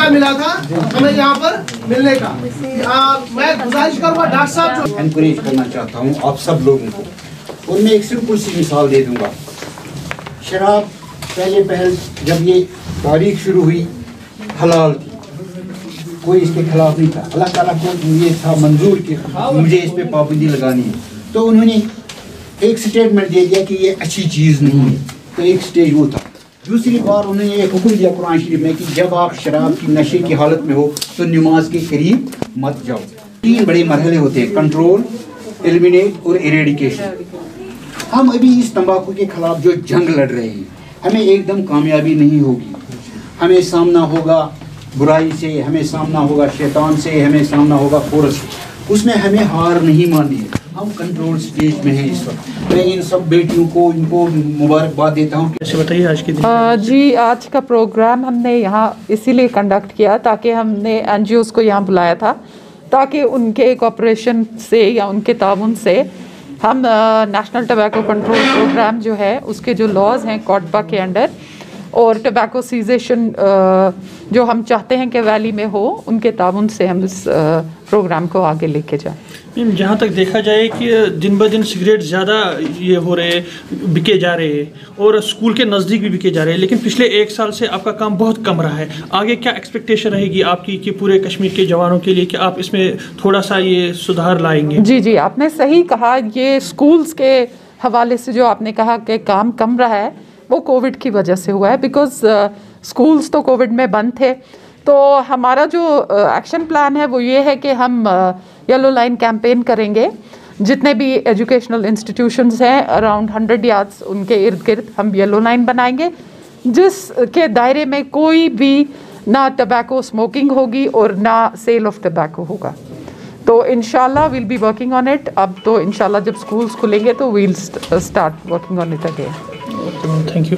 موقع ملا تھا ہمیں یہاں پر ملنے کا. میں گزارش کروں گا ڈاکٹر صاحب جو انکریج کرنا چاہتا ہوں آپ سب لوگوں کو, اور میں ایک سمپل سی مثال دے دوں گا. شراب پہل جب یہ تاریخ شروع ہوئی حلال تھی, کوئی اس کے خلاف نہیں تھا. اللہ تعالیٰ کو یہ تھا منظور کہ مجھے اس پہ پابندی لگانی ہے, تو انہوں نے ایک سٹیٹمنٹ دے دیا کہ یہ اچھی چیز نہیں ہے, تو ایک سٹیج وہ تھا. دوسری بار انہوں نے ایک حکم دیا قرآن شریف میں کہ جب آپ شراب کی نشے کی حالت میں ہو تو نماز کے قریب مت جاؤ. 3 بڑے مرحلے ہوتے ہیں, کنٹرول, ایلیمینیٹ اور ایریڈیکیشن. ہم ابھی اس تمباکو کے خلاف جو جنگ لڑ رہے ہیں, ہمیں ایک دم کامیابی نہیں ہوگی. ہمیں سامنا ہوگا برائی سے, ہمیں سامنا ہوگا شیطان سے, ہمیں سامنا ہوگا فورس سے. اس میں ہمیں ہار نہیں ماننی ہے. ہم کنٹرول سٹیج میں ہیں اس وقت. میں ان سب بیٹیوں کو ان کو مبارکباد دیتا ہوں. کیسے بتائیے آج کے دن؟ جی, آج کا پروگرام ہم نے یہاں اسی لیے کنڈکٹ کیا تاکہ ہم نے NGOs کو یہاں بلایا تھا تاکہ ان کے کوآپریشن سے یا ان کے تعاون سے ہم نیشنل ٹبیکو کنٹرول پروگرام جو ہے اس کے جو لاز ہیں کوٹبا کے انڈر اور ٹبیکو سیزیشن جو ہم چاہتے ہیں کہ ویلی میں ہو, ان کے تعاون سے ہم اس پروگرام کو آگے لے کے جائیں. جہاں تک دیکھا جائے کہ دن بہ دن سگریٹ زیادہ یہ ہو رہے, بکے جا رہے اور اسکول کے نزدیک بھی بکے جا رہے ہیں, لیکن پچھلے 1 سال سے آپ کا کام بہت کم رہا ہے. آگے کیا ایکسپیکٹیشن رہے گی آپ کی کہ پورے کشمیر کے جوانوں کے لیے کہ آپ اس میں تھوڑا سا یہ سدھار لائیں گے؟ جی, آپ نے صحیح کہا. یہ اسکولس کے حوالے سے جو آپ نے کہا کہ کام کم رہا ہے وہ کووڈ کی وجہ سے ہوا ہے, بیکاز اسکولس تو کووڈ میں بند تھے. تو ہمارا جو ایکشن پلان ہے وہ یہ ہے کہ ہم یلو لائن کیمپین کریں گے. جتنے بھی ایجوکیشنل انسٹیٹیوشنز ہیں اراؤنڈ 100 یارڈس ان کے ارد گرد ہم یلو لائن بنائیں گے, جس کے دائرے میں کوئی بھی نہ ٹبیکو اسموکنگ ہوگی اور نہ سیل آف ٹبیکو ہوگا. تو انشاءاللہ we'll be working on it. اب تو انشاءاللہ جب اسکولس کھلیں گے تو we'll start working on it again. Thank you.